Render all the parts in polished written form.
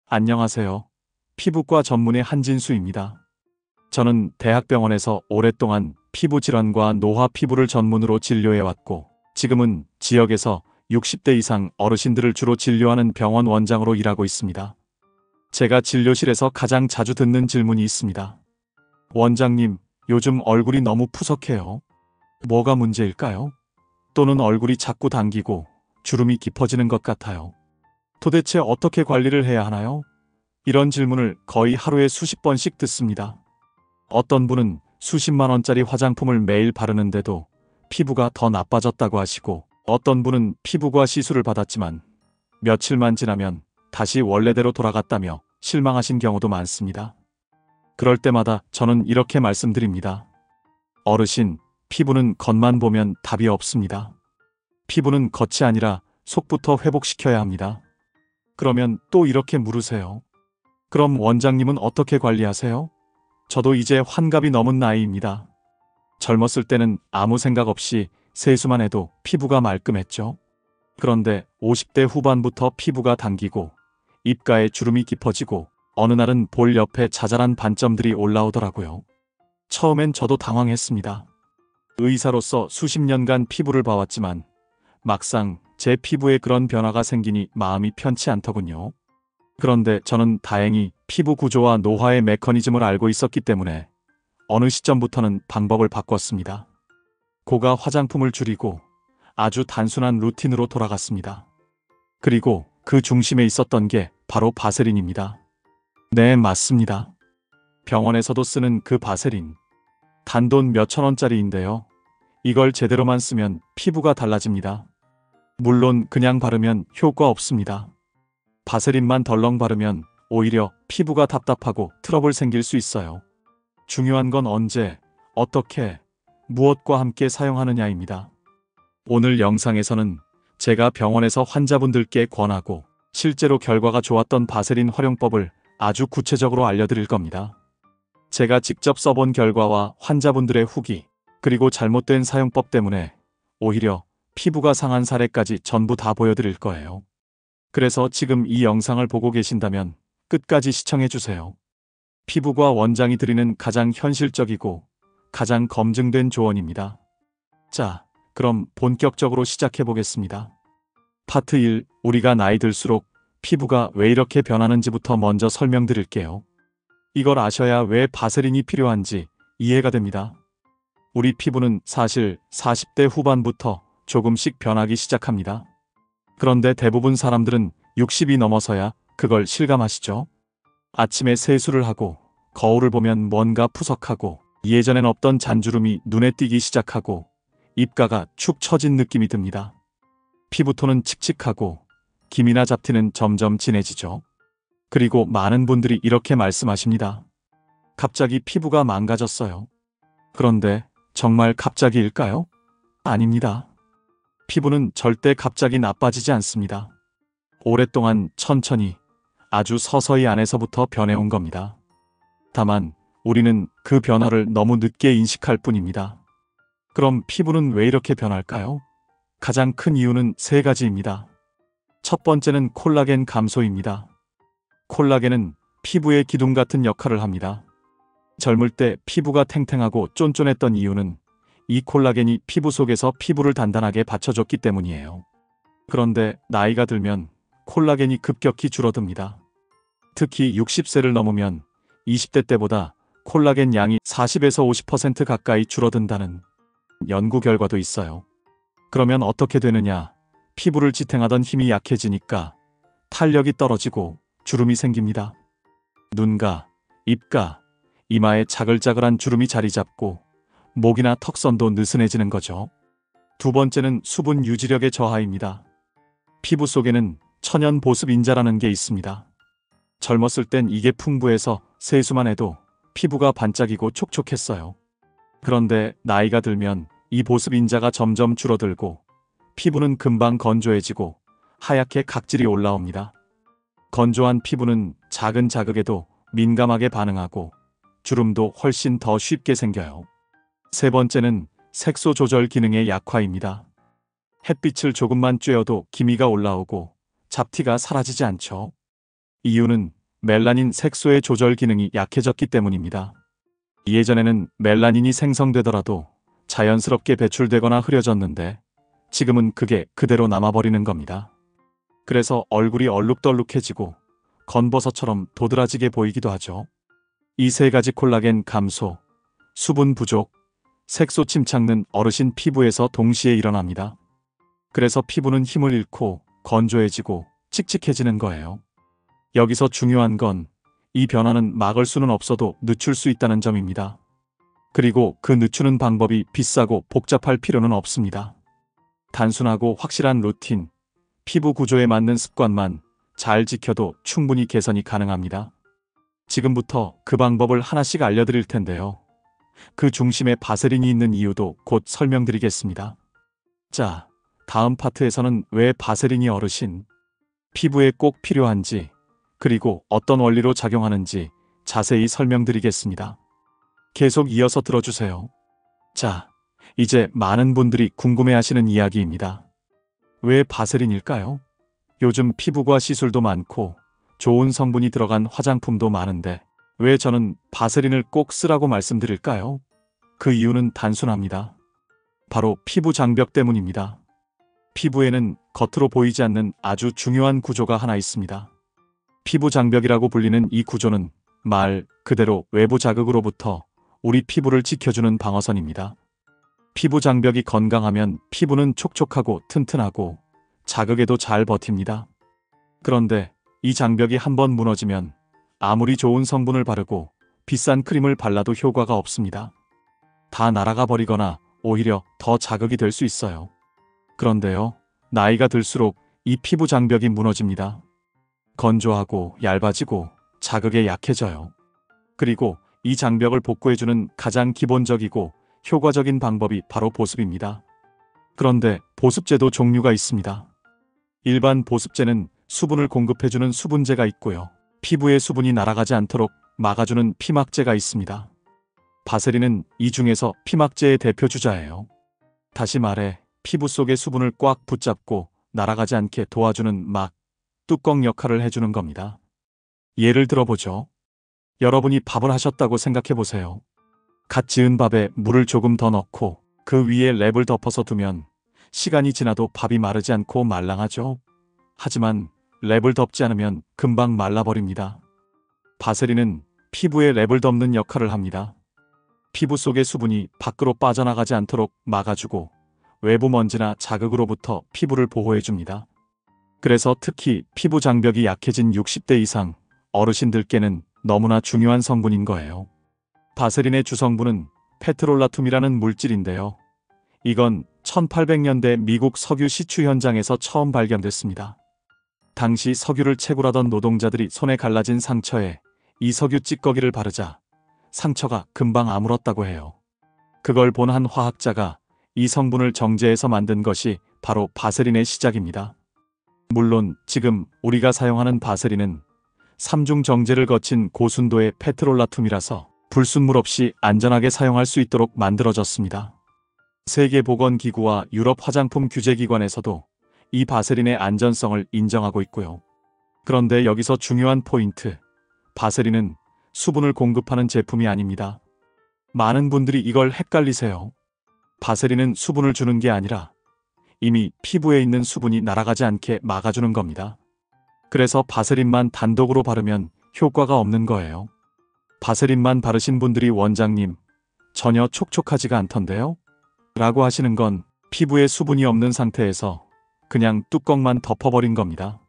안녕하세요. 피부과 전문의 한진수입니다. 저는 대학병원에서 오랫동안 피부 질환과 노화 피부를 전문으로 진료해왔고, 지금은 지역에서 60대 이상 어르신들을 주로 진료하는 병원 원장으로 일하고 있습니다. 제가 진료실에서 가장 자주 듣는 질문이 있습니다. 원장님, 요즘 얼굴이 너무 푸석해요. 뭐가 문제일까요? 또는 얼굴이 자꾸 당기고 주름이 깊어지는 것 같아요. 도대체 어떻게 관리를 해야 하나요? 이런 질문을 거의 하루에 수십 번씩 듣습니다. 어떤 분은 수십만 원짜리 화장품을 매일 바르는데도 피부가 더 나빠졌다고 하시고, 어떤 분은 피부과 시술을 받았지만 며칠만 지나면 다시 원래대로 돌아갔다며 실망하신 경우도 많습니다. 그럴 때마다 저는 이렇게 말씀드립니다. 어르신, 피부는 겉만 보면 답이 없습니다. 피부는 겉이 아니라 속부터 회복시켜야 합니다. 그러면 또 이렇게 물으세요. 그럼 원장님은 어떻게 관리하세요? 저도 이제 환갑이 넘은 나이입니다. 젊었을 때는 아무 생각 없이 세수만 해도 피부가 말끔했죠. 그런데 50대 후반부터 피부가 당기고 입가에 주름이 깊어지고 어느 날은 볼 옆에 자잘한 반점들이 올라오더라고요. 처음엔 저도 당황했습니다. 의사로서 수십 년간 피부를 봐왔지만 막상 제 피부에 그런 변화가 생기니 마음이 편치 않더군요. 그런데 저는 다행히 피부 구조와 노화의 메커니즘을 알고 있었기 때문에 어느 시점부터는 방법을 바꿨습니다. 고가 화장품을 줄이고 아주 단순한 루틴으로 돌아갔습니다. 그리고 그 중심에 있었던 게 바로 바세린입니다. 네, 맞습니다. 병원에서도 쓰는 그 바세린. 단돈 몇천 원짜리인데요. 이걸 제대로만 쓰면 피부가 달라집니다. 물론 그냥 바르면 효과 없습니다. 바세린만 덜렁 바르면 오히려 피부가 답답하고 트러블 생길 수 있어요. 중요한 건 언제, 어떻게, 무엇과 함께 사용하느냐입니다. 오늘 영상에서는 제가 병원에서 환자분들께 권하고 실제로 결과가 좋았던 바세린 활용법을 아주 구체적으로 알려드릴 겁니다. 제가 직접 써본 결과와 환자분들의 후기, 그리고 잘못된 사용법 때문에 오히려 피부가 상한 사례까지 전부 다 보여드릴 거예요. 그래서 지금 이 영상을 보고 계신다면 끝까지 시청해주세요. 피부과 원장이 드리는 가장 현실적이고 가장 검증된 조언입니다. 자, 그럼 본격적으로 시작해보겠습니다. 파트 1. 우리가 나이 들수록 피부가 왜 이렇게 변하는지부터 먼저 설명드릴게요. 이걸 아셔야 왜 바세린이 필요한지 이해가 됩니다. 우리 피부는 사실 40대 후반부터 조금씩 변하기 시작합니다. 그런데 대부분 사람들은 60이 넘어서야 그걸 실감하시죠? 아침에 세수를 하고 거울을 보면 뭔가 푸석하고 예전엔 없던 잔주름이 눈에 띄기 시작하고 입가가 축 처진 느낌이 듭니다. 피부톤은 칙칙하고 기미나 잡티는 점점 진해지죠. 그리고 많은 분들이 이렇게 말씀하십니다. 갑자기 피부가 망가졌어요. 그런데 정말 갑자기일까요? 아닙니다. 피부는 절대 갑자기 나빠지지 않습니다. 오랫동안 천천히, 아주 서서히 안에서부터 변해온 겁니다. 다만 우리는 그 변화를 너무 늦게 인식할 뿐입니다. 그럼 피부는 왜 이렇게 변할까요? 가장 큰 이유는 세 가지입니다. 첫 번째는 콜라겐 감소입니다. 콜라겐은 피부의 기둥 같은 역할을 합니다. 젊을 때 피부가 탱탱하고 쫀쫀했던 이유는 이 콜라겐이 피부 속에서 피부를 단단하게 받쳐줬기 때문이에요. 그런데 나이가 들면 콜라겐이 급격히 줄어듭니다. 특히 60세를 넘으면 20대 때보다 콜라겐 양이 40에서 50% 가까이 줄어든다는 연구 결과도 있어요. 그러면 어떻게 되느냐? 피부를 지탱하던 힘이 약해지니까 탄력이 떨어지고 주름이 생깁니다. 눈가, 입가, 이마에 자글자글한 주름이 자리 잡고 목이나 턱선도 느슨해지는 거죠. 두 번째는 수분 유지력의 저하입니다. 피부 속에는 천연 보습 인자라는 게 있습니다. 젊었을 땐 이게 풍부해서 세수만 해도 피부가 반짝이고 촉촉했어요. 그런데 나이가 들면 이 보습 인자가 점점 줄어들고 피부는 금방 건조해지고 하얗게 각질이 올라옵니다. 건조한 피부는 작은 자극에도 민감하게 반응하고 주름도 훨씬 더 쉽게 생겨요. 세 번째는 색소 조절 기능의 약화입니다. 햇빛을 조금만 쬐어도 기미가 올라오고 잡티가 사라지지 않죠. 이유는 멜라닌 색소의 조절 기능이 약해졌기 때문입니다. 예전에는 멜라닌이 생성되더라도 자연스럽게 배출되거나 흐려졌는데 지금은 그게 그대로 남아버리는 겁니다. 그래서 얼굴이 얼룩덜룩해지고 건버섯처럼 도드라지게 보이기도 하죠. 이 세 가지 콜라겐 감소, 수분 부족, 색소 침착는 어르신 피부에서 동시에 일어납니다. 그래서 피부는 힘을 잃고 건조해지고 칙칙해지는 거예요. 여기서 중요한 건 이 변화는 막을 수는 없어도 늦출 수 있다는 점입니다. 그리고 그 늦추는 방법이 비싸고 복잡할 필요는 없습니다. 단순하고 확실한 루틴, 피부 구조에 맞는 습관만 잘 지켜도 충분히 개선이 가능합니다. 지금부터 그 방법을 하나씩 알려드릴 텐데요. 그 중심에 바세린이 있는 이유도 곧 설명드리겠습니다. 자, 다음 파트에서는 왜 바세린이 어르신 피부에 꼭 필요한지, 그리고 어떤 원리로 작용하는지 자세히 설명드리겠습니다. 계속 이어서 들어주세요. 자, 이제 많은 분들이 궁금해하시는 이야기입니다. 왜 바세린일까요? 요즘 피부과 시술도 많고 좋은 성분이 들어간 화장품도 많은데 왜 저는 바세린을 꼭 쓰라고 말씀드릴까요? 그 이유는 단순합니다. 바로 피부 장벽 때문입니다. 피부에는 겉으로 보이지 않는 아주 중요한 구조가 하나 있습니다. 피부 장벽이라고 불리는 이 구조는 말 그대로 외부 자극으로부터 우리 피부를 지켜주는 방어선입니다. 피부 장벽이 건강하면 피부는 촉촉하고 튼튼하고 자극에도 잘 버팁니다. 그런데 이 장벽이 한번 무너지면 아무리 좋은 성분을 바르고 비싼 크림을 발라도 효과가 없습니다. 다 날아가 버리거나 오히려 더 자극이 될 수 있어요. 그런데요, 나이가 들수록 이 피부 장벽이 무너집니다. 건조하고 얇아지고 자극에 약해져요. 그리고 이 장벽을 복구해주는 가장 기본적이고 효과적인 방법이 바로 보습입니다. 그런데 보습제도 종류가 있습니다. 일반 보습제는 수분을 공급해주는 수분제가 있고요. 피부에 수분이 날아가지 않도록 막아주는 피막제가 있습니다. 바세린은 이 중에서 피막제의 대표 주자예요. 다시 말해 피부 속의 수분을 꽉 붙잡고 날아가지 않게 도와주는 막, 뚜껑 역할을 해주는 겁니다. 예를 들어보죠. 여러분이 밥을 하셨다고 생각해보세요. 갓 지은 밥에 물을 조금 더 넣고 그 위에 랩을 덮어서 두면 시간이 지나도 밥이 마르지 않고 말랑하죠. 하지만 랩을 덮지 않으면 금방 말라버립니다. 바세린은 피부에 랩을 덮는 역할을 합니다. 피부 속의 수분이 밖으로 빠져나가지 않도록 막아주고 외부 먼지나 자극으로부터 피부를 보호해줍니다. 그래서 특히 피부 장벽이 약해진 60대 이상 어르신들께는 너무나 중요한 성분인 거예요. 바세린의 주성분은 페트롤라툼이라는 물질인데요. 이건 1800년대 미국 석유 시추 현장에서 처음 발견됐습니다. 당시 석유를 채굴하던 노동자들이 손에 갈라진 상처에 이 석유 찌꺼기를 바르자 상처가 금방 아물었다고 해요. 그걸 본 한 화학자가 이 성분을 정제해서 만든 것이 바로 바세린의 시작입니다. 물론 지금 우리가 사용하는 바세린은 3중 정제를 거친 고순도의 페트롤라툼이라서 불순물 없이 안전하게 사용할 수 있도록 만들어졌습니다. 세계보건기구와 유럽 화장품 규제기관에서도 이 바세린의 안전성을 인정하고 있고요. 그런데 여기서 중요한 포인트, 바세린은 수분을 공급하는 제품이 아닙니다. 많은 분들이 이걸 헷갈리세요. 바세린은 수분을 주는 게 아니라 이미 피부에 있는 수분이 날아가지 않게 막아주는 겁니다. 그래서 바세린만 단독으로 바르면 효과가 없는 거예요. 바세린만 바르신 분들이 원장님, 전혀 촉촉하지가 않던데요? 라고 하시는 건 피부에 수분이 없는 상태에서 그냥 뚜껑만 덮어버린 겁니다.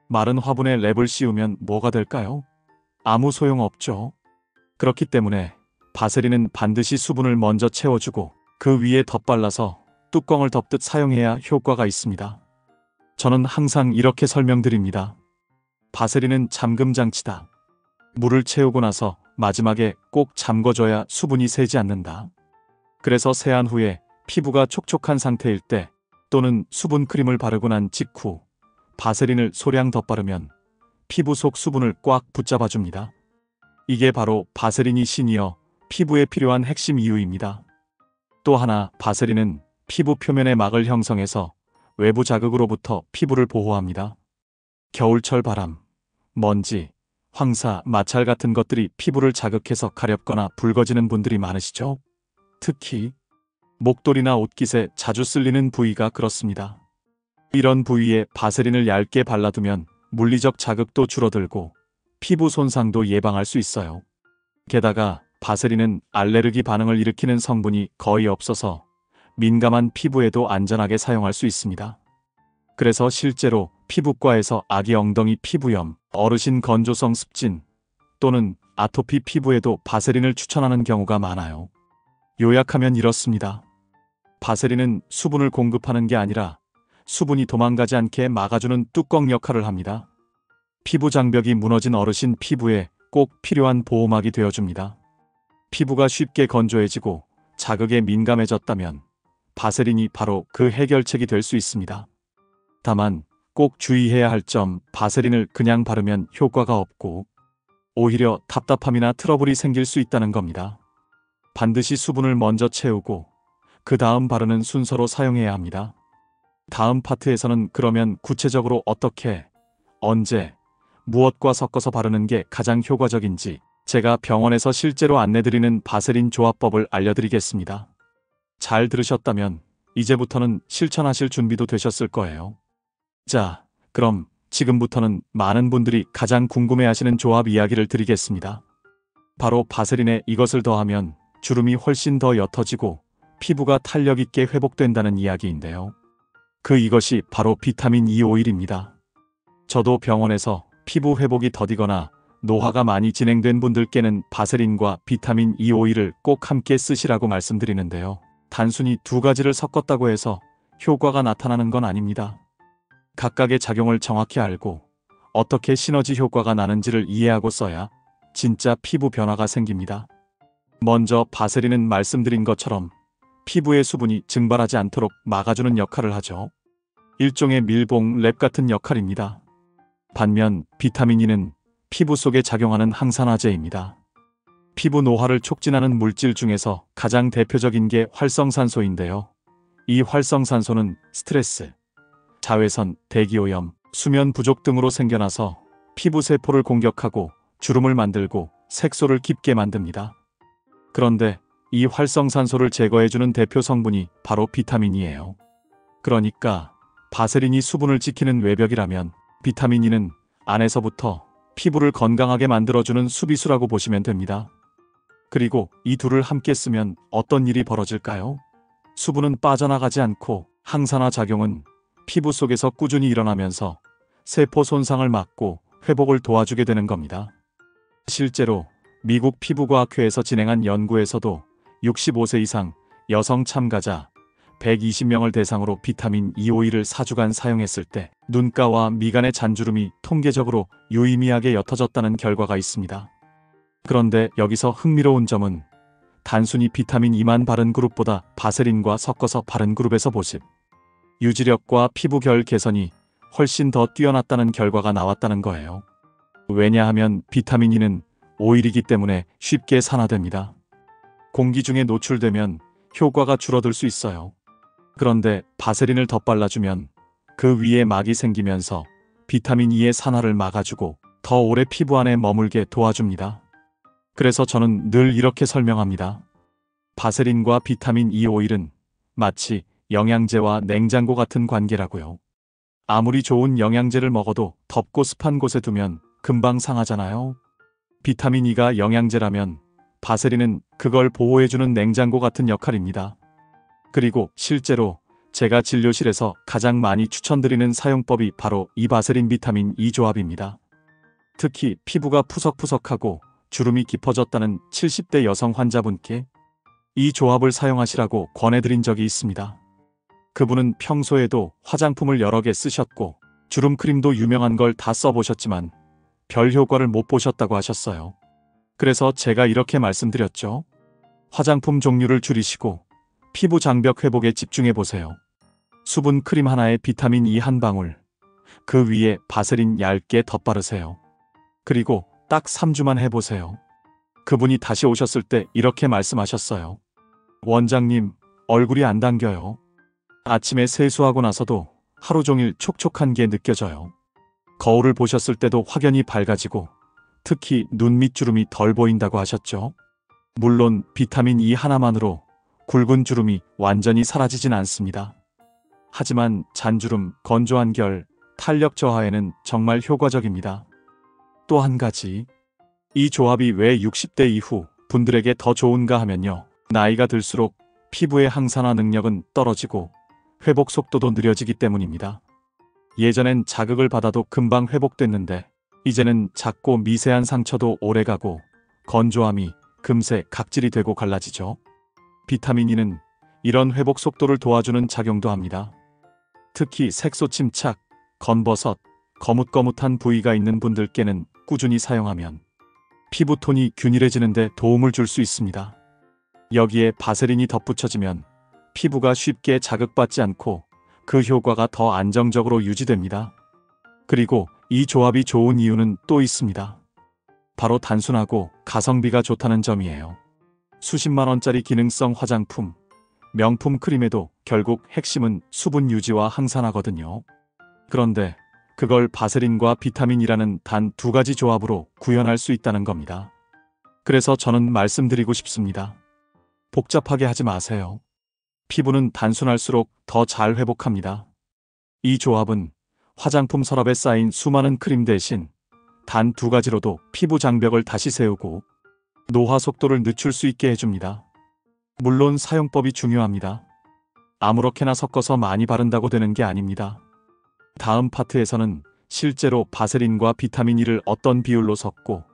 마른 화분에 랩을 씌우면 뭐가 될까요? 아무 소용없죠. 그렇기 때문에 바세린은 반드시 수분을 먼저 채워주고 그 위에 덧발라서 뚜껑을 덮듯 사용해야 효과가 있습니다. 저는 항상 이렇게 설명드립니다. 바세린은 잠금 장치다. 물을 채우고 나서 마지막에 꼭 잠궈줘야 수분이 새지 않는다. 그래서 세안 후에 피부가 촉촉한 상태일 때 또는 수분 크림을 바르고 난 직후 바세린을 소량 덧바르면 피부 속 수분을 꽉 붙잡아줍니다. 이게 바로 바세린이 시니어 피부에 필요한 핵심 이유입니다. 또 하나, 바세린은 피부 표면에 막을 형성해서 외부 자극으로부터 피부를 보호합니다. 겨울철 바람, 먼지, 황사, 마찰 같은 것들이 피부를 자극해서 가렵거나 붉어지는 분들이 많으시죠? 특히 목도리나 옷깃에 자주 쓸리는 부위가 그렇습니다. 이런 부위에 바세린을 얇게 발라두면 물리적 자극도 줄어들고 피부 손상도 예방할 수 있어요. 게다가 바세린은 알레르기 반응을 일으키는 성분이 거의 없어서 민감한 피부에도 안전하게 사용할 수 있습니다. 그래서 실제로 피부과에서 아기 엉덩이 피부염, 어르신 건조성 습진 또는 아토피 피부에도 바세린을 추천하는 경우가 많아요. 요약하면 이렇습니다. 바세린은 수분을 공급하는 게 아니라 수분이 도망가지 않게 막아주는 뚜껑 역할을 합니다. 피부 장벽이 무너진 어르신 피부에 꼭 필요한 보호막이 되어줍니다. 피부가 쉽게 건조해지고 자극에 민감해졌다면 바세린이 바로 그 해결책이 될 수 있습니다. 다만 꼭 주의해야 할 점, 바세린을 그냥 바르면 효과가 없고 오히려 답답함이나 트러블이 생길 수 있다는 겁니다. 반드시 수분을 먼저 채우고 그 다음 바르는 순서로 사용해야 합니다. 다음 파트에서는 그러면 구체적으로 어떻게, 언제, 무엇과 섞어서 바르는 게 가장 효과적인지 제가 병원에서 실제로 안내드리는 바세린 조합법을 알려드리겠습니다. 잘 들으셨다면 이제부터는 실천하실 준비도 되셨을 거예요. 자, 그럼 지금부터는 많은 분들이 가장 궁금해하시는 조합 이야기를 드리겠습니다. 바로 바세린에 이것을 더하면 주름이 훨씬 더 옅어지고 피부가 탄력 있게 회복된다는 이야기인데요. 이것이 바로 비타민 E 오일입니다. 저도 병원에서 피부 회복이 더디거나 노화가 많이 진행된 분들께는 바세린과 비타민 E 오일을 꼭 함께 쓰시라고 말씀드리는데요. 단순히 두 가지를 섞었다고 해서 효과가 나타나는 건 아닙니다. 각각의 작용을 정확히 알고 어떻게 시너지 효과가 나는지를 이해하고 써야 진짜 피부 변화가 생깁니다. 먼저 바세린은 말씀드린 것처럼 피부의 수분이 증발하지 않도록 막아주는 역할을 하죠. 일종의 밀봉, 랩 같은 역할입니다. 반면 비타민 E는 피부 속에 작용하는 항산화제입니다. 피부 노화를 촉진하는 물질 중에서 가장 대표적인 게 활성산소인데요. 이 활성산소는 스트레스, 자외선, 대기오염, 수면 부족 등으로 생겨나서 피부 세포를 공격하고 주름을 만들고 색소를 깊게 만듭니다. 그런데 이 활성산소를 제거해주는 대표 성분이 바로 비타민이에요. 그러니까 바세린이 수분을 지키는 외벽이라면 비타민 E는 안에서부터 피부를 건강하게 만들어주는 수비수라고 보시면 됩니다. 그리고 이 둘을 함께 쓰면 어떤 일이 벌어질까요? 수분은 빠져나가지 않고 항산화 작용은 피부 속에서 꾸준히 일어나면서 세포 손상을 막고 회복을 도와주게 되는 겁니다. 실제로 미국 피부과학회에서 진행한 연구에서도 65세 이상 여성 참가자 120명을 대상으로 비타민 E 오일을 4주간 사용했을 때 눈가와 미간의 잔주름이 통계적으로 유의미하게 옅어졌다는 결과가 있습니다. 그런데 여기서 흥미로운 점은 단순히 비타민 E만 바른 그룹보다 바세린과 섞어서 바른 그룹에서 보습, 유지력과 피부 결 개선이 훨씬 더 뛰어났다는 결과가 나왔다는 거예요. 왜냐하면 비타민 E는 오일이기 때문에 쉽게 산화됩니다. 공기 중에 노출되면 효과가 줄어들 수 있어요. 그런데 바세린을 덧발라주면 그 위에 막이 생기면서 비타민 E의 산화를 막아주고 더 오래 피부 안에 머물게 도와줍니다. 그래서 저는 늘 이렇게 설명합니다. 바세린과 비타민 E 오일은 마치 영양제와 냉장고 같은 관계라고요. 아무리 좋은 영양제를 먹어도 덥고 습한 곳에 두면 금방 상하잖아요. 비타민 E가 영양제라면 바세린은 그걸 보호해주는 냉장고 같은 역할입니다. 그리고 실제로 제가 진료실에서 가장 많이 추천드리는 사용법이 바로 이 바세린 비타민 E 조합입니다. 특히 피부가 푸석푸석하고 주름이 깊어졌다는 70대 여성 환자분께 이 조합을 사용하시라고 권해드린 적이 있습니다. 그분은 평소에도 화장품을 여러 개 쓰셨고 주름 크림도 유명한 걸 다 써보셨지만 별 효과를 못 보셨다고 하셨어요. 그래서 제가 이렇게 말씀드렸죠. 화장품 종류를 줄이시고 피부 장벽 회복에 집중해보세요. 수분 크림 하나에 비타민 E 한 방울, 그 위에 바세린 얇게 덧바르세요. 그리고 딱 3주만 해보세요. 그분이 다시 오셨을 때 이렇게 말씀하셨어요. 원장님, 얼굴이 안 당겨요. 아침에 세수하고 나서도 하루 종일 촉촉한 게 느껴져요. 거울을 보셨을 때도 확연히 밝아지고 특히 눈 밑 주름이 덜 보인다고 하셨죠. 물론 비타민 E 하나만으로 굵은 주름이 완전히 사라지진 않습니다. 하지만 잔주름, 건조한 결, 탄력 저하에는 정말 효과적입니다. 또 한 가지, 이 조합이 왜 60대 이후 분들에게 더 좋은가 하면요. 나이가 들수록 피부의 항산화 능력은 떨어지고 회복 속도도 느려지기 때문입니다. 예전엔 자극을 받아도 금방 회복됐는데 이제는 작고 미세한 상처도 오래가고 건조함이 금세 각질이 되고 갈라지죠. 비타민 E는 이런 회복 속도를 도와주는 작용도 합니다. 특히 색소 침착, 건버섯, 거뭇거뭇한 부위가 있는 분들께는 꾸준히 사용하면 피부톤이 균일해지는 데 도움을 줄 수 있습니다. 여기에 바세린이 덧붙여지면 피부가 쉽게 자극받지 않고 그 효과가 더 안정적으로 유지됩니다. 그리고 이 조합이 좋은 이유는 또 있습니다. 바로 단순하고 가성비가 좋다는 점이에요. 수십만 원짜리 기능성 화장품, 명품 크림에도 결국 핵심은 수분 유지와 항산화거든요. 그런데 그걸 바세린과 비타민이라는 단 두 가지 조합으로 구현할 수 있다는 겁니다. 그래서 저는 말씀드리고 싶습니다. 복잡하게 하지 마세요. 피부는 단순할수록 더 잘 회복합니다. 이 조합은 화장품 서랍에 쌓인 수많은 크림 대신 단 두 가지로도 피부 장벽을 다시 세우고 노화 속도를 늦출 수 있게 해줍니다. 물론 사용법이 중요합니다. 아무렇게나 섞어서 많이 바른다고 되는 게 아닙니다. 다음 파트에서는 실제로 바세린과 비타민 E를 어떤 비율로 섞고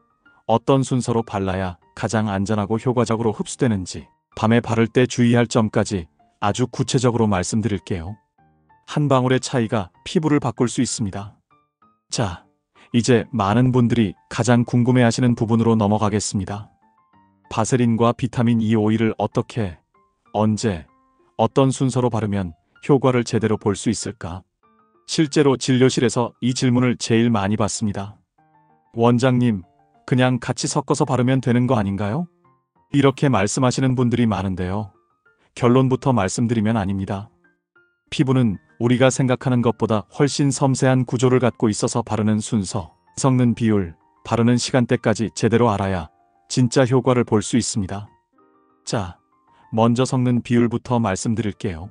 어떤 순서로 발라야 가장 안전하고 효과적으로 흡수되는지, 밤에 바를 때 주의할 점까지 아주 구체적으로 말씀드릴게요. 한 방울의 차이가 피부를 바꿀 수 있습니다. 자, 이제 많은 분들이 가장 궁금해하시는 부분으로 넘어가겠습니다. 바세린과 비타민 E 오일을 어떻게, 언제, 어떤 순서로 바르면 효과를 제대로 볼 수 있을까? 실제로 진료실에서 이 질문을 제일 많이 받습니다. 원장님, 그냥 같이 섞어서 바르면 되는 거 아닌가요? 이렇게 말씀하시는 분들이 많은데요. 결론부터 말씀드리면 아닙니다. 피부는 우리가 생각하는 것보다 훨씬 섬세한 구조를 갖고 있어서 바르는 순서, 섞는 비율, 바르는 시간대까지 제대로 알아야 진짜 효과를 볼 수 있습니다. 자, 먼저 섞는 비율부터 말씀드릴게요.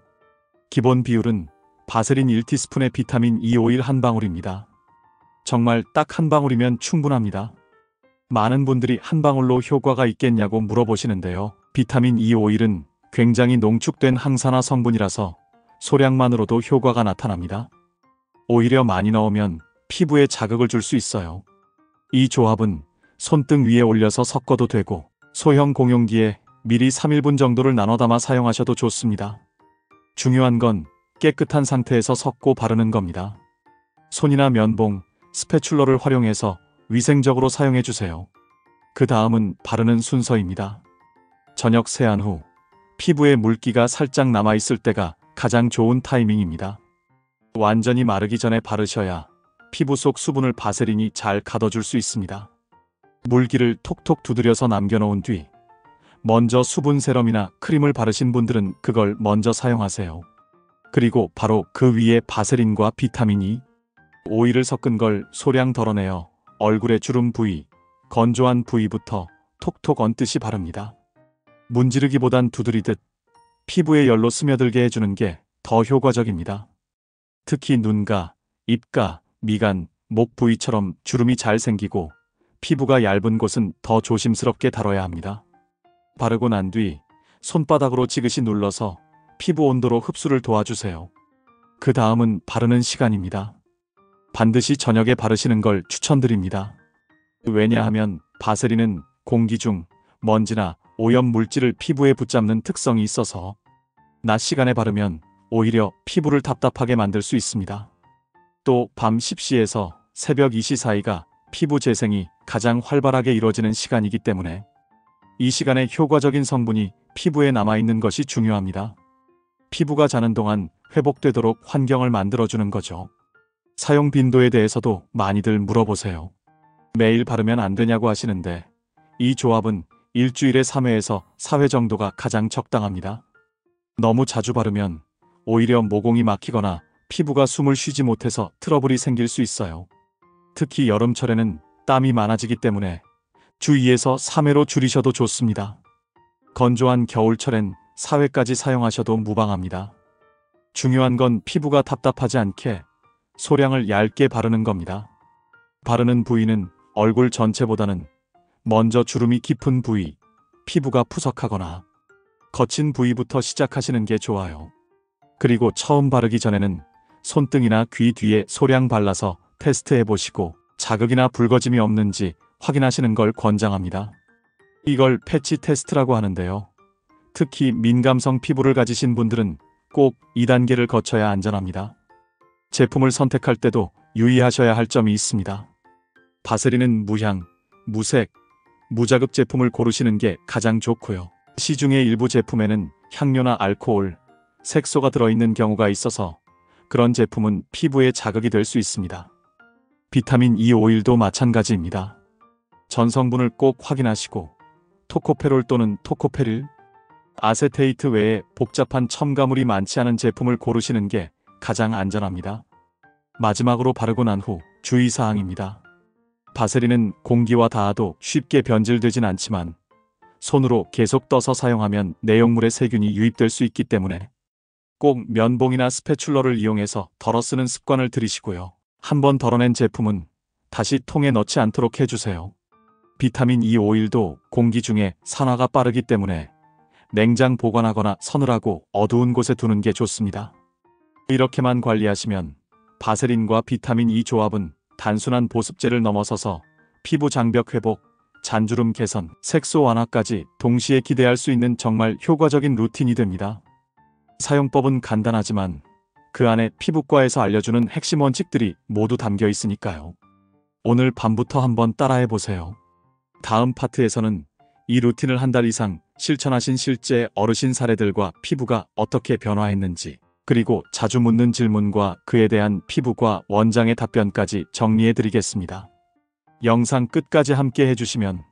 기본 비율은 바세린 1티스푼에 비타민 E 오일 한 방울입니다. 정말 딱 한 방울이면 충분합니다. 많은 분들이 한 방울로 효과가 있겠냐고 물어보시는데요. 비타민 E 오일은 굉장히 농축된 항산화 성분이라서 소량만으로도 효과가 나타납니다. 오히려 많이 넣으면 피부에 자극을 줄 수 있어요. 이 조합은 손등 위에 올려서 섞어도 되고 소형 공용기에 미리 3-1분 정도를 나눠 담아 사용하셔도 좋습니다. 중요한 건 깨끗한 상태에서 섞고 바르는 겁니다. 손이나 면봉, 스패츌러를 활용해서 위생적으로 사용해주세요. 그 다음은 바르는 순서입니다. 저녁 세안 후 피부에 물기가 살짝 남아있을 때가 가장 좋은 타이밍입니다. 완전히 마르기 전에 바르셔야 피부 속 수분을 바세린이 잘 가둬줄 수 있습니다. 물기를 톡톡 두드려서 남겨놓은 뒤 먼저 수분 세럼이나 크림을 바르신 분들은 그걸 먼저 사용하세요. 그리고 바로 그 위에 바세린과 비타민 E, 오일을 섞은 걸 소량 덜어내어 얼굴의 주름 부위, 건조한 부위부터 톡톡 얹듯이 바릅니다. 문지르기보단 두드리듯 피부에 열로 스며들게 해주는 게 더 효과적입니다. 특히 눈가, 입가, 미간, 목 부위처럼 주름이 잘 생기고 피부가 얇은 곳은 더 조심스럽게 다뤄야 합니다. 바르고 난 뒤 손바닥으로 지그시 눌러서 피부 온도로 흡수를 도와주세요. 그 다음은 바르는 시간입니다. 반드시 저녁에 바르시는 걸 추천드립니다. 왜냐하면 바세린은 공기 중 먼지나 오염 물질을 피부에 붙잡는 특성이 있어서 낮 시간에 바르면 오히려 피부를 답답하게 만들 수 있습니다. 또 밤 10시에서 새벽 2시 사이가 피부 재생이 가장 활발하게 이루어지는 시간이기 때문에 이 시간에 효과적인 성분이 피부에 남아있는 것이 중요합니다. 피부가 자는 동안 회복되도록 환경을 만들어주는 거죠. 사용 빈도에 대해서도 많이들 물어보세요. 매일 바르면 안 되냐고 하시는데 이 조합은 일주일에 3회에서 4회 정도가 가장 적당합니다. 너무 자주 바르면 오히려 모공이 막히거나 피부가 숨을 쉬지 못해서 트러블이 생길 수 있어요. 특히 여름철에는 땀이 많아지기 때문에 주 2에서 3회로 줄이셔도 좋습니다. 건조한 겨울철엔 4회까지 사용하셔도 무방합니다. 중요한 건 피부가 답답하지 않게 소량을 얇게 바르는 겁니다. 바르는 부위는 얼굴 전체보다는 먼저 주름이 깊은 부위, 피부가 푸석하거나 거친 부위부터 시작하시는 게 좋아요. 그리고 처음 바르기 전에는 손등이나 귀 뒤에 소량 발라서 테스트해 보시고 자극이나 붉어짐이 없는지 확인하시는 걸 권장합니다. 이걸 패치 테스트라고 하는데요. 특히 민감성 피부를 가지신 분들은 꼭 2단계를 거쳐야 안전합니다. 제품을 선택할 때도 유의하셔야 할 점이 있습니다. 바세린은 무향, 무색, 무자극 제품을 고르시는 게 가장 좋고요. 시중의 일부 제품에는 향료나 알코올, 색소가 들어있는 경우가 있어서 그런 제품은 피부에 자극이 될 수 있습니다. 비타민 E 오일도 마찬가지입니다. 전성분을 꼭 확인하시고 토코페롤 또는 토코페릴, 아세테이트 외에 복잡한 첨가물이 많지 않은 제품을 고르시는 게 가장 안전합니다. 마지막으로 바르고 난 후 주의사항입니다. 바세린은 공기와 닿아도 쉽게 변질되진 않지만 손으로 계속 떠서 사용하면 내용물에 세균이 유입될 수 있기 때문에 꼭 면봉이나 스패츌러를 이용해서 덜어 쓰는 습관을 들이시고요. 한번 덜어낸 제품은 다시 통에 넣지 않도록 해주세요. 비타민 E 오일도 공기 중에 산화가 빠르기 때문에 냉장 보관하거나 서늘하고 어두운 곳에 두는 게 좋습니다. 이렇게만 관리하시면 바세린과 비타민 E 조합은 단순한 보습제를 넘어서서 피부 장벽 회복, 잔주름 개선, 색소 완화까지 동시에 기대할 수 있는 정말 효과적인 루틴이 됩니다. 사용법은 간단하지만 그 안에 피부과에서 알려주는 핵심 원칙들이 모두 담겨 있으니까요. 오늘 밤부터 한번 따라해 보세요. 다음 파트에서는 이 루틴을 한 달 이상 실천하신 실제 어르신 사례들과 피부가 어떻게 변화했는지, 그리고 자주 묻는 질문과 그에 대한 피부과 원장의 답변까지 정리해 드리겠습니다. 영상 끝까지 함께 해주시면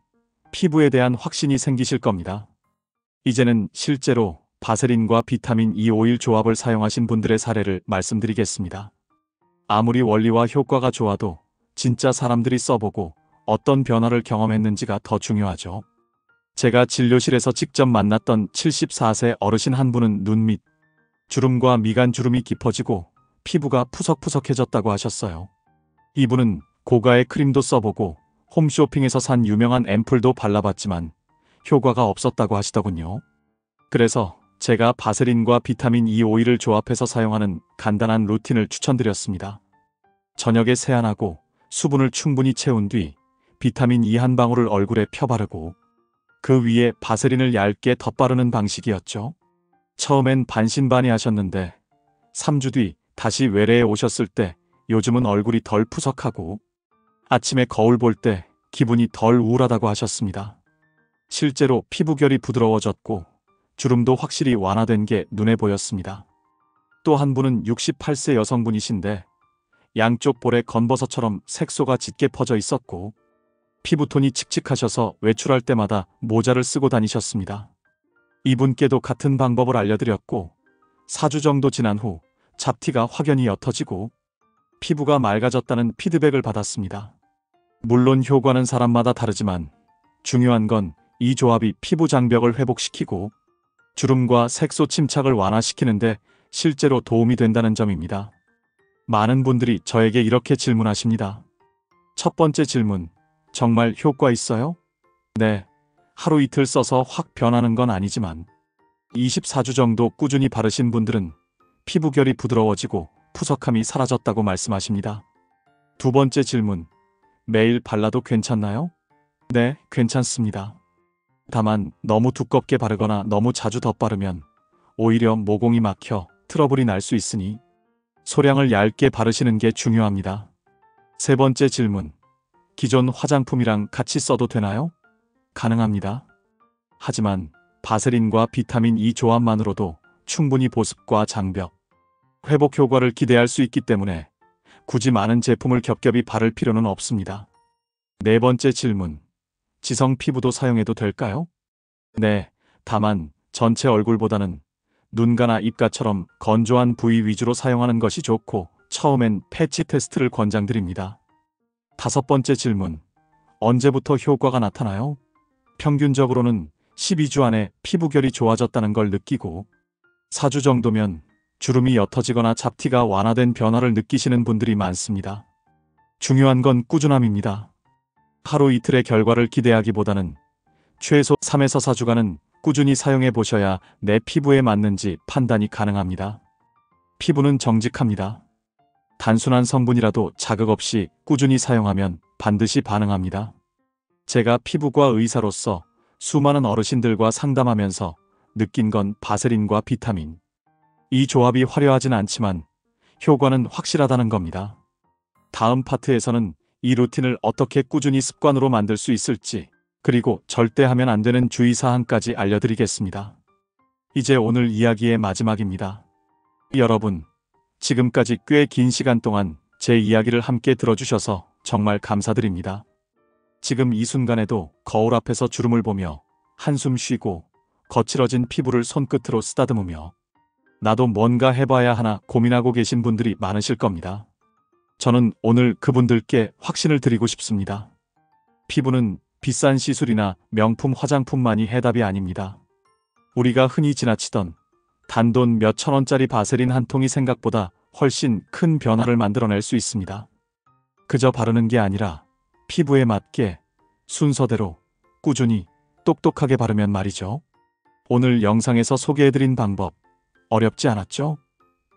피부에 대한 확신이 생기실 겁니다. 이제는 실제로 바세린과 비타민 E 오일 조합을 사용하신 분들의 사례를 말씀드리겠습니다. 아무리 원리와 효과가 좋아도 진짜 사람들이 써보고 어떤 변화를 경험했는지가 더 중요하죠. 제가 진료실에서 직접 만났던 74세 어르신 한 분은 눈 밑 주름과 미간 주름이 깊어지고 피부가 푸석푸석해졌다고 하셨어요. 이분은 고가의 크림도 써보고 홈쇼핑에서 산 유명한 앰플도 발라봤지만 효과가 없었다고 하시더군요. 그래서 제가 바세린과 비타민 E 오일을 조합해서 사용하는 간단한 루틴을 추천드렸습니다. 저녁에 세안하고 수분을 충분히 채운 뒤 비타민 E 한 방울을 얼굴에 펴바르고 그 위에 바세린을 얇게 덧바르는 방식이었죠. 처음엔 반신반의하셨는데 3주 뒤 다시 외래에 오셨을 때 요즘은 얼굴이 덜 푸석하고 아침에 거울 볼 때 기분이 덜 우울하다고 하셨습니다. 실제로 피부결이 부드러워졌고 주름도 확실히 완화된 게 눈에 보였습니다. 또 한 분은 68세 여성분이신데 양쪽 볼에 건버섯처럼 색소가 짙게 퍼져 있었고 피부톤이 칙칙하셔서 외출할 때마다 모자를 쓰고 다니셨습니다. 이분께도 같은 방법을 알려드렸고 4주 정도 지난 후 잡티가 확연히 옅어지고 피부가 맑아졌다는 피드백을 받았습니다. 물론 효과는 사람마다 다르지만 중요한 건 이 조합이 피부 장벽을 회복시키고 주름과 색소 침착을 완화시키는데 실제로 도움이 된다는 점입니다. 많은 분들이 저에게 이렇게 질문하십니다. 첫 번째 질문, 정말 효과 있어요? 네, 하루 이틀 써서 확 변하는 건 아니지만 24주 정도 꾸준히 바르신 분들은 피부결이 부드러워지고 푸석함이 사라졌다고 말씀하십니다. 두 번째 질문, 매일 발라도 괜찮나요? 네, 괜찮습니다. 다만 너무 두껍게 바르거나 너무 자주 덧바르면 오히려 모공이 막혀 트러블이 날 수 있으니 소량을 얇게 바르시는 게 중요합니다. 세 번째 질문, 기존 화장품이랑 같이 써도 되나요? 가능합니다. 하지만 바세린과 비타민 E 조합만으로도 충분히 보습과 장벽, 회복 효과를 기대할 수 있기 때문에 굳이 많은 제품을 겹겹이 바를 필요는 없습니다. 네 번째 질문, 지성 피부도 사용해도 될까요? 네, 다만 전체 얼굴보다는 눈가나 입가처럼 건조한 부위 위주로 사용하는 것이 좋고 처음엔 패치 테스트를 권장드립니다. 다섯 번째 질문, 언제부터 효과가 나타나요? 평균적으로는 12주 안에 피부결이 좋아졌다는 걸 느끼고 4주 정도면 주름이 옅어지거나 잡티가 완화된 변화를 느끼시는 분들이 많습니다. 중요한 건 꾸준함입니다. 하루 이틀의 결과를 기대하기보다는 최소 3에서 4주간은 꾸준히 사용해 보셔야 내 피부에 맞는지 판단이 가능합니다. 피부는 정직합니다. 단순한 성분이라도 자극 없이 꾸준히 사용하면 반드시 반응합니다. 제가 피부과 의사로서 수많은 어르신들과 상담하면서 느낀 건 바세린과 비타민. 이 조합이 화려하진 않지만 효과는 확실하다는 겁니다. 다음 파트에서는 이 루틴을 어떻게 꾸준히 습관으로 만들 수 있을지, 그리고 절대 하면 안 되는 주의사항까지 알려드리겠습니다. 이제 오늘 이야기의 마지막입니다. 여러분, 지금까지 꽤 긴 시간 동안 제 이야기를 함께 들어주셔서 정말 감사드립니다. 지금 이 순간에도 거울 앞에서 주름을 보며 한숨 쉬고 거칠어진 피부를 손끝으로 쓰다듬으며 나도 뭔가 해봐야 하나 고민하고 계신 분들이 많으실 겁니다. 저는 오늘 그분들께 확신을 드리고 싶습니다. 피부는 비싼 시술이나 명품 화장품만이 해답이 아닙니다. 우리가 흔히 지나치던 단돈 몇천 원짜리 바세린 한 통이 생각보다 훨씬 큰 변화를 만들어낼 수 있습니다. 그저 바르는 게 아니라 피부에 맞게 순서대로 꾸준히 똑똑하게 바르면 말이죠. 오늘 영상에서 소개해드린 방법 어렵지 않았죠?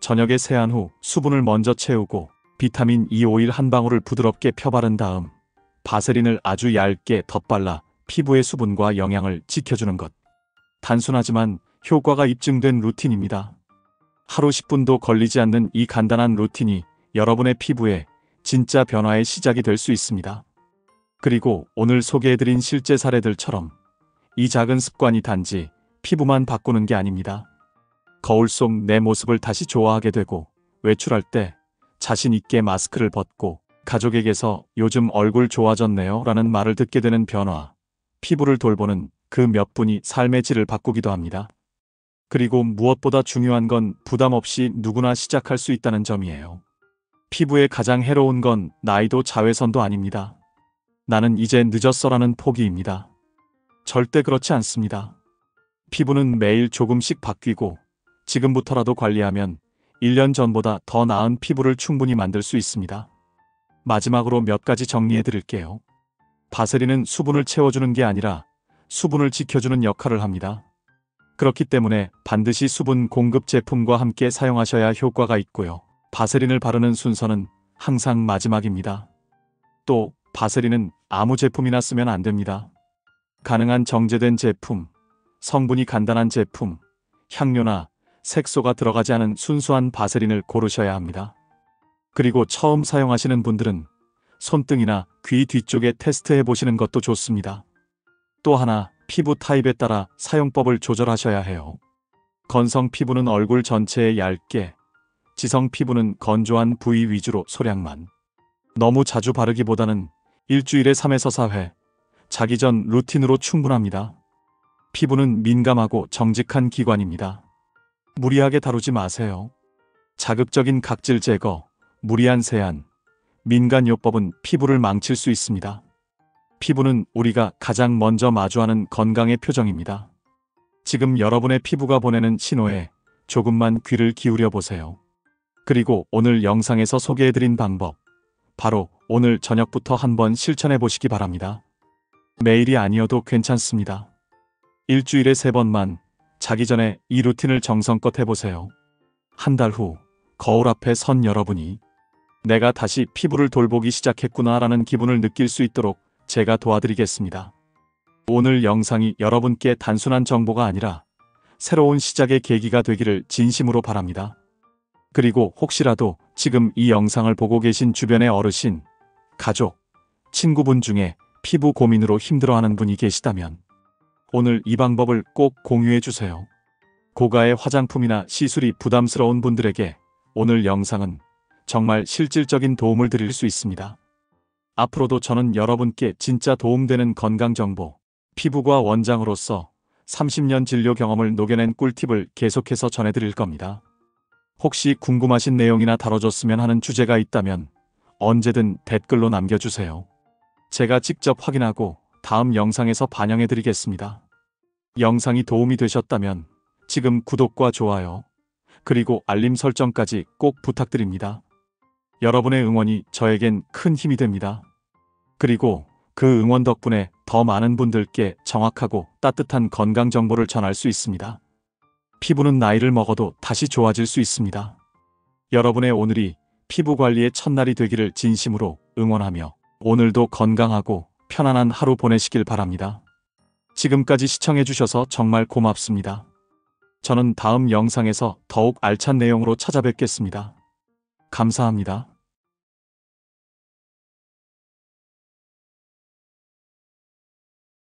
저녁에 세안 후 수분을 먼저 채우고 비타민 E 오일 한 방울을 부드럽게 펴바른 다음 바세린을 아주 얇게 덧발라 피부의 수분과 영양을 지켜주는 것. 단순하지만 효과가 입증된 루틴입니다. 하루 10분도 걸리지 않는 이 간단한 루틴이 여러분의 피부에 진짜 변화의 시작이 될 수 있습니다. 그리고 오늘 소개해드린 실제 사례들처럼 이 작은 습관이 단지 피부만 바꾸는 게 아닙니다. 거울 속 내 모습을 다시 좋아하게 되고 외출할 때 자신 있게 마스크를 벗고 가족에게서 요즘 얼굴 좋아졌네요 라는 말을 듣게 되는 변화, 피부를 돌보는 그 몇 분이 삶의 질을 바꾸기도 합니다. 그리고 무엇보다 중요한 건 부담 없이 누구나 시작할 수 있다는 점이에요. 피부에 가장 해로운 건 나이도 자외선도 아닙니다. 나는 이제 늦었어라는 포기입니다. 절대 그렇지 않습니다. 피부는 매일 조금씩 바뀌고 지금부터라도 관리하면 1년 전보다 더 나은 피부를 충분히 만들 수 있습니다. 마지막으로 몇 가지 정리해 드릴게요. 바세린은 수분을 채워주는 게 아니라 수분을 지켜주는 역할을 합니다. 그렇기 때문에 반드시 수분 공급 제품과 함께 사용하셔야 효과가 있고요. 바세린을 바르는 순서는 항상 마지막입니다. 또 바세린은 아무 제품이나 쓰면 안 됩니다. 가능한 정제된 제품, 성분이 간단한 제품, 향료나 색소가 들어가지 않은 순수한 바세린을 고르셔야 합니다. 그리고 처음 사용하시는 분들은 손등이나 귀 뒤쪽에 테스트해 보시는 것도 좋습니다. 또 하나, 피부 타입에 따라 사용법을 조절하셔야 해요. 건성 피부는 얼굴 전체에 얇게, 지성 피부는 건조한 부위 위주로 소량만. 너무 자주 바르기보다는 일주일에 3에서 4회, 자기 전 루틴으로 충분합니다. 피부는 민감하고 정직한 기관입니다. 무리하게 다루지 마세요. 자극적인 각질 제거, 무리한 세안, 민간요법은 피부를 망칠 수 있습니다. 피부는 우리가 가장 먼저 마주하는 건강의 표정입니다. 지금 여러분의 피부가 보내는 신호에 조금만 귀를 기울여 보세요. 그리고 오늘 영상에서 소개해드린 방법, 바로 오늘 저녁부터 한번 실천해 보시기 바랍니다. 매일이 아니어도 괜찮습니다. 일주일에 3번만 자기 전에 이 루틴을 정성껏 해보세요. 한 달 후 거울 앞에 선 여러분이 내가 다시 피부를 돌보기 시작했구나 라는 기분을 느낄 수 있도록 제가 도와드리겠습니다. 오늘 영상이 여러분께 단순한 정보가 아니라 새로운 시작의 계기가 되기를 진심으로 바랍니다. 그리고 혹시라도 지금 이 영상을 보고 계신 주변의 어르신, 가족, 친구분 중에 피부 고민으로 힘들어하는 분이 계시다면 오늘 이 방법을 꼭 공유해 주세요. 고가의 화장품이나 시술이 부담스러운 분들에게 오늘 영상은 정말 실질적인 도움을 드릴 수 있습니다. 앞으로도 저는 여러분께 진짜 도움되는 건강정보, 피부과 원장으로서 30년 진료 경험을 녹여낸 꿀팁을 계속해서 전해드릴 겁니다. 혹시 궁금하신 내용이나 다뤄줬으면 하는 주제가 있다면 언제든 댓글로 남겨주세요. 제가 직접 확인하고 다음 영상에서 반영해 드리겠습니다. 영상이 도움이 되셨다면 지금 구독과 좋아요, 그리고 알림 설정까지 꼭 부탁드립니다. 여러분의 응원이 저에겐 큰 힘이 됩니다. 그리고 그 응원 덕분에 더 많은 분들께 정확하고 따뜻한 건강 정보를 전할 수 있습니다. 피부는 나이를 먹어도 다시 좋아질 수 있습니다. 여러분의 오늘이 피부 관리의 첫날이 되기를 진심으로 응원하며 오늘도 건강하고 편안한 하루 보내시길 바랍니다. 지금까지 시청해주셔서 정말 고맙습니다. 저는 다음 영상에서 더욱 알찬 내용으로 찾아뵙겠습니다. 감사합니다.